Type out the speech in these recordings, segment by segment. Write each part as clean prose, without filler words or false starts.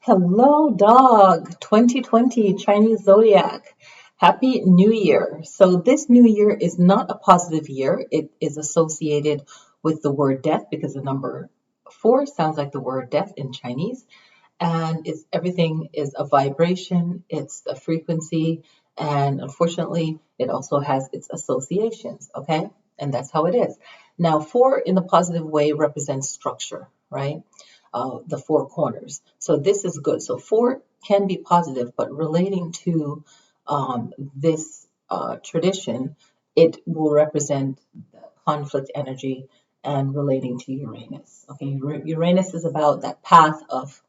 Hello, dog. 2020 Chinese zodiac. Happy New Year. So, this new year is not a positive year. It is associated with the word death because the number 4 sounds like the word death in Chinese. And everything is a vibration, it's a frequency, and unfortunately, it also has its associations, okay? And that's how it is. Now, 4 in the positive way represents structure, right? The 4 corners. So this is good. So 4 can be positive, but relating to this tradition, it will represent the conflict energy and relating to Uranus. Okay, Uranus is about that path of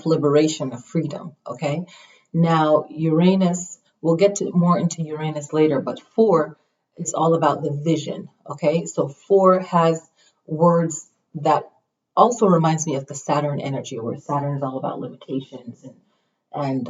liberation, of freedom. Okay, now Uranus, we'll get to more into Uranus later, but 4 is all about the vision. Okay, so 4 has words that also reminds me of the Saturn energy, where Saturn is all about limitations and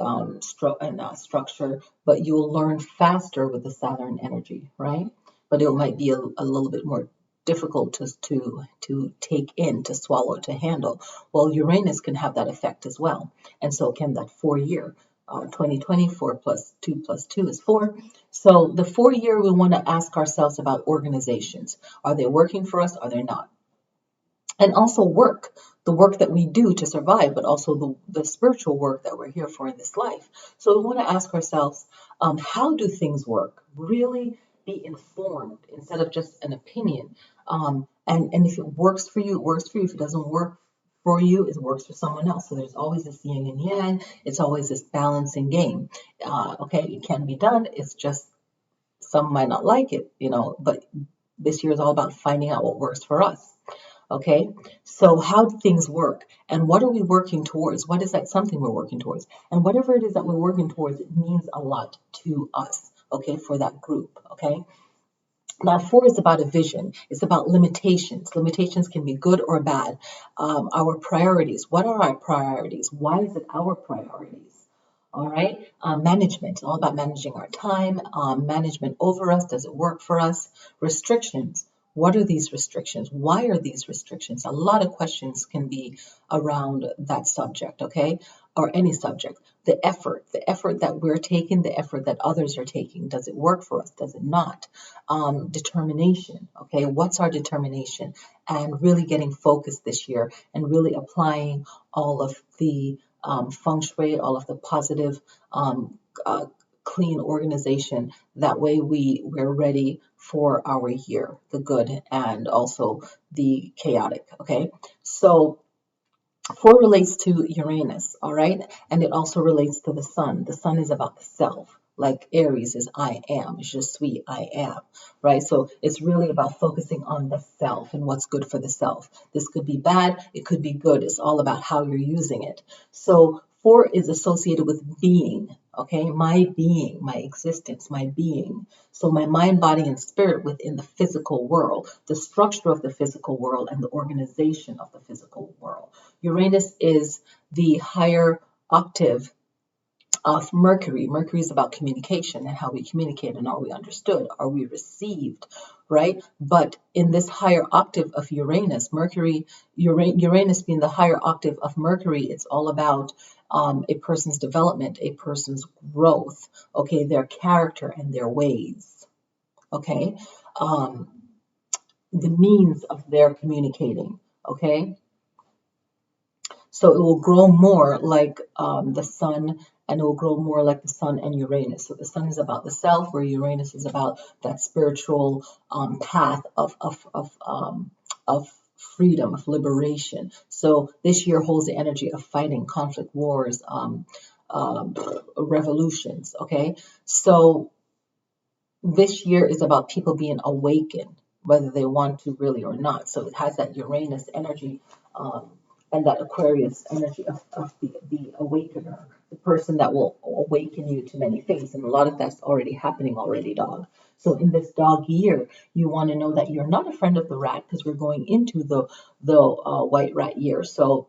structure, but you will learn faster with the Saturn energy, right? But it might be a little bit more difficult to take in, to swallow, to handle. Well, Uranus can have that effect as well, and so can that 4-year. 2020, 4 plus 2 plus 2 is 4. So the 4-year, we want to ask ourselves about organizations. Are they working for us? Are they not? And also work, the work that we do to survive, but also the spiritual work that we're here for in this life. So we want to ask ourselves, how do things work? Really be informed instead of just an opinion. And if it works for you, it works for you. If it doesn't work for you, it works for someone else. So there's always this yin and yang. It's always this balancing game. Okay, it can be done. It's just some might not like it, but this year is all about finding out what works for us. Okay, so how do things work, and what are we working towards? What is that something we're working towards? And whatever it is that we're working towards, it means a lot to us, okay, for that group, okay? Now, 4 is about a vision. It's about limitations. Limitations can be good or bad. Our priorities. What are our priorities? Why is it our priorities? All right. Management. All about managing our time. Management over us. Does it work for us? Restrictions. What are these restrictions? Why are these restrictions? A lot of questions can be around that subject, okay? Or any subject. The effort that we're taking, the effort that others are taking. Does it work for us? Does it not? Determination, okay? What's our determination? And really getting focused this year and really applying all of the feng shui, all of the positive clean organization. That way we're ready for our year, the good and also the chaotic, okay? So 4 relates to Uranus, all right? And it also relates to the sun. The sun is about the self. Like Aries is I am, je suis, I am, right? So it's really about focusing on the self and what's good for the self. This could be bad, it could be good. It's all about how you're using it. So 4 is associated with being, okay? My being, my existence, my being. So my mind, body, and spirit within the physical world, the structure of the physical world, and the organization of the physical world. Uranus is the higher octave of Mercury. Mercury is about communication and how we communicate, and are we understood? Are we received? Right? But in this higher octave of Uranus, Uranus being the higher octave of Mercury, it's all about a person's development, a person's growth, okay, their character and their ways, okay, the means of their communicating, okay. So it will grow more like the sun, and it will grow more like the sun and Uranus. So the sun is about the self, where Uranus is about that spiritual path of freedom, of liberation. So this year holds the energy of fighting, conflict, wars, revolutions. Okay, so this year is about people being awakened, whether they want to really or not. So it has that Uranus energy. And that Aquarius energy of the awakener, the person that will awaken you to many things. And a lot of that's already happening already, dog. So in this dog year, you want to know that you're not a friend of the rat, because we're going into the white rat year. So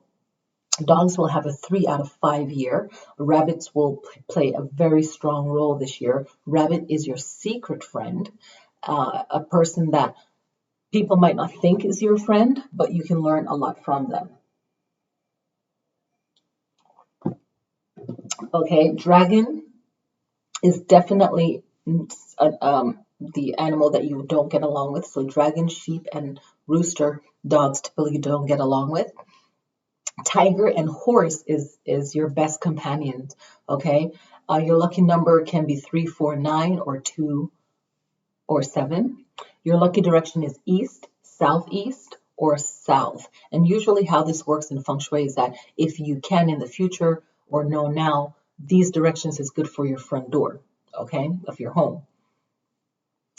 dogs will have a 3 out of 5 year. Rabbits will play a very strong role this year. Rabbit is your secret friend, a person that people might not think is your friend, but you can learn a lot from them. Okay, dragon is definitely the animal that you don't get along with. So dragon, sheep, and rooster, dogs typically don't get along with. Tiger and horse is your best companions. Okay, your lucky number can be 3, 4, 9, or 2 or 7. Your lucky direction is east, southeast, or south. And usually how this works in feng shui is that if you can in the future or know now, these directions is good for your front door, okay, of your home.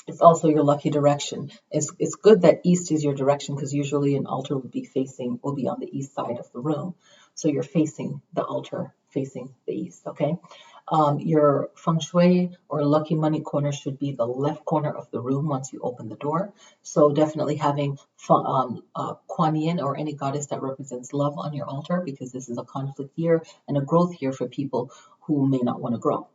It's also your lucky direction. It's good that east is your direction because usually an altar will be on the east side of the room. So you're facing the altar, facing the east, okay? Your feng shui or lucky money corner should be the left corner of the room once you open the door. So definitely having Kuan Yin or any goddess that represents love on your altar, because this is a conflict year and a growth year for people who may not want to grow.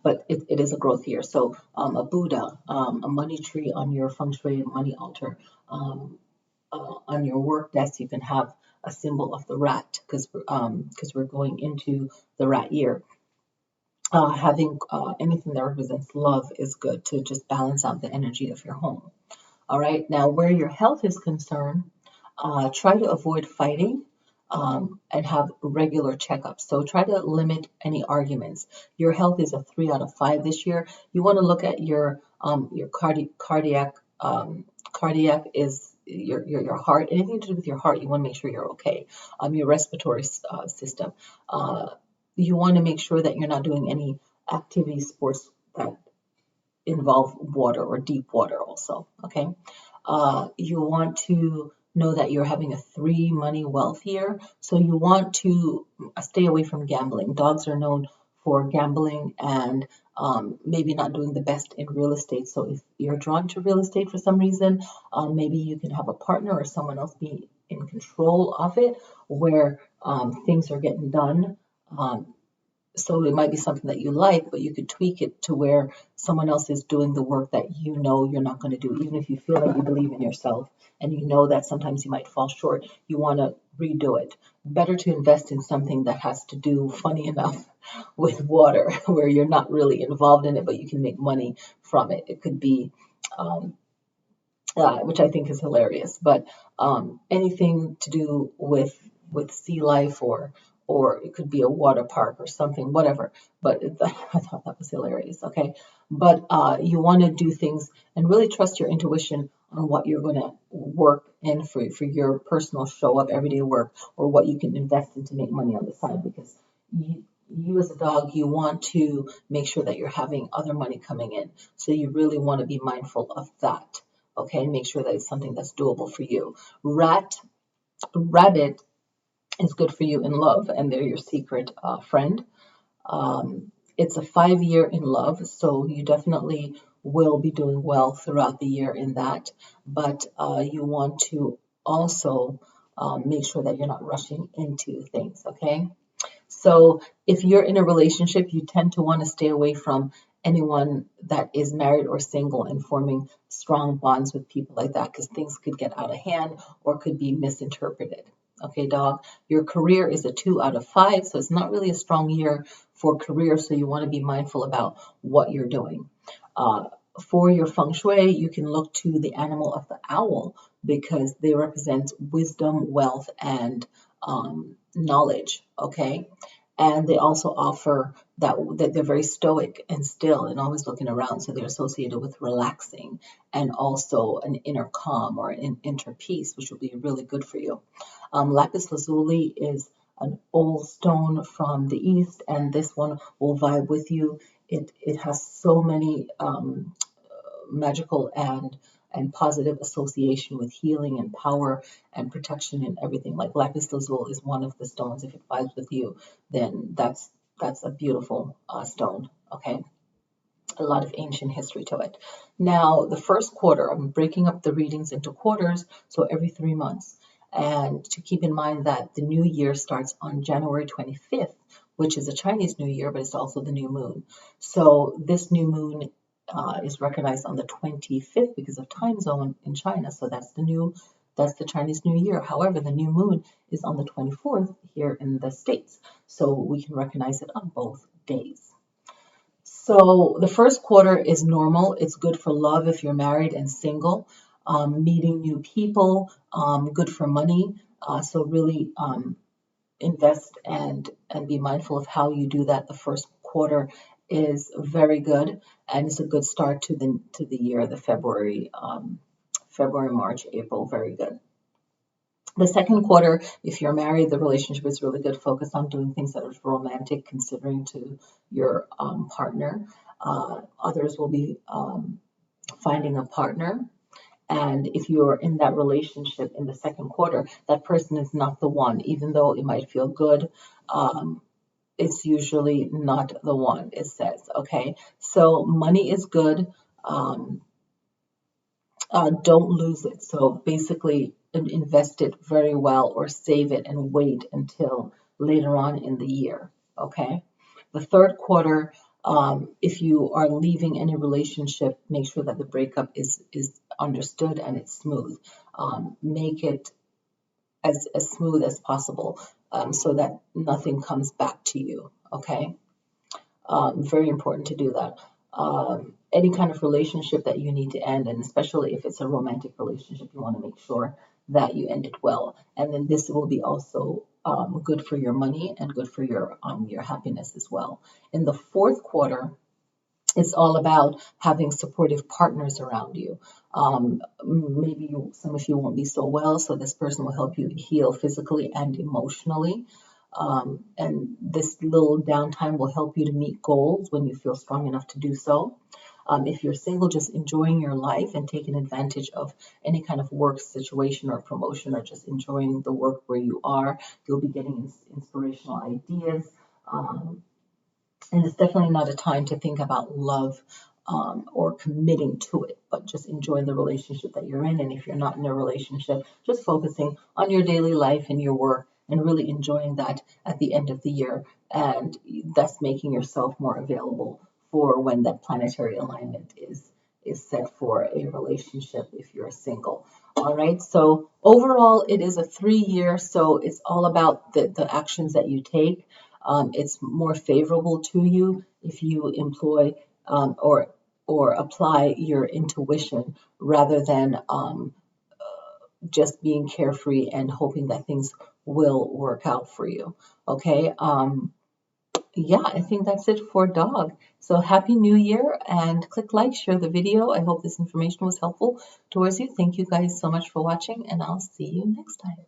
But it is a growth year. So a Buddha, a money tree on your feng shui money altar. On your work desk, you can have a symbol of the rat because we're going into the rat year. Having anything that represents love is good to just balance out the energy of your home. All right. Now, where your health is concerned, try to avoid fighting. And have regular checkups. So try to limit any arguments. Your health is a 3 out of 5 this year. You want to look at your cardiac is your heart. Anything to do with your heart, you want to make sure you're okay. Your respiratory system. You want to make sure that you're not doing any activity sports that involve water or deep water also. Okay. You want to know that you're having a 3 money wealth year. So you want to stay away from gambling. Dogs are known for gambling and maybe not doing the best in real estate. So if you're drawn to real estate for some reason, maybe you can have a partner or someone else be in control of it where things are getting done. So it might be something that you like, but you could tweak it to where someone else is doing the work that you know you're not going to do. Even if you feel like you believe in yourself and you know that sometimes you might fall short, you want to redo it. Better to invest in something that has to do, funny enough, with water, where you're not really involved in it, but you can make money from it. It could be, which I think is hilarious, but anything to do with sea life or it could be a water park or something, whatever. But I thought that was hilarious. Okay, but you want to do things and really trust your intuition on what you're going to work in for your personal show up everyday work, or what you can invest in to make money on the side, because you as a dog, you want to make sure that you're having other money coming in. So you really want to be mindful of that. Okay, make sure that it's something that's doable for you. Rabbit is good for you in love, and they're your secret friend. It's a 5-year in love, so you definitely will be doing well throughout the year in that. But you want to also make sure that you're not rushing into things, okay? So if you're in a relationship, you tend to want to stay away from anyone that is married or single and forming strong bonds with people like that, because things could get out of hand or could be misinterpreted. Okay, dog, your career is a 2 out of 5, so it's not really a strong year for career, so you want to be mindful about what you're doing. For your feng shui, you can look to the animal of the owl because they represent wisdom, wealth, and knowledge, okay? And they also offer that they're very stoic and still and always looking around, so they're associated with relaxing and also an inner calm or an inner peace, which will be really good for you. Lapis lazuli is an old stone from the east, and this one will vibe with you. It has so many magical and positive association with healing and power and protection and everything. Like lapis lazuli is one of the stones. If it vibes with you, then that's a beautiful stone. Okay, a lot of ancient history to it. Now, the first quarter, I'm breaking up the readings into quarters, so every 3 months. And to keep in mind that the new year starts on January 25th, which is a Chinese New Year, but it's also the new moon. So this new moon is recognized on the 25th because of time zone in China. So that's That's the Chinese New Year. However, the new moon is on the 24th here in the States, so we can recognize it on both days. So the first quarter is normal. It's good for love if you're married and single, meeting new people, good for money. So really invest and be mindful of how you do that. The first quarter is very good, and it's a good start to the year. The February, March, April, very good. The second quarter, if you're married, the relationship is really good. Focus on doing things that are romantic, considering to your partner. Others will be finding a partner. And if you're in that relationship in the second quarter, that person is not the one, even though it might feel good. It's usually not the one, it says. Okay, so money is good. Don't lose it. So basically, invest it very well or save it and wait until later on in the year. Okay. The third quarter, if you are leaving any relationship, make sure that the breakup is understood and it's smooth. Make it as smooth as possible, so that nothing comes back to you. Okay. Very important to do that. Any kind of relationship that you need to end, and especially if it's a romantic relationship, you want to make sure that you end it well. And then this will be also good for your money and good for your happiness as well. In the fourth quarter, it's all about having supportive partners around you. Maybe some of you won't be so well, so this person will help you heal physically and emotionally. And this little downtime will help you to meet goals when you feel strong enough to do so. If you're single, just enjoying your life and taking advantage of any kind of work situation or promotion, or just enjoying the work where you are. You'll be getting inspirational ideas. And it's definitely not a time to think about love or committing to it, but just enjoy the relationship that you're in. And if you're not in a relationship, just focusing on your daily life and your work and really enjoying that at the end of the year. And thus making yourself more available for when that planetary alignment is set for a relationship if you're single. All right. So overall, it is a 3-year. So it's all about the actions that you take. It's more favorable to you if you employ or apply your intuition rather than just being carefree and hoping that things will work out for you. Okay. Yeah, I think that's it for dog. So happy new year, and click like, share the video. I hope this information was helpful towards you. Thank you guys so much for watching, and I'll see you next time.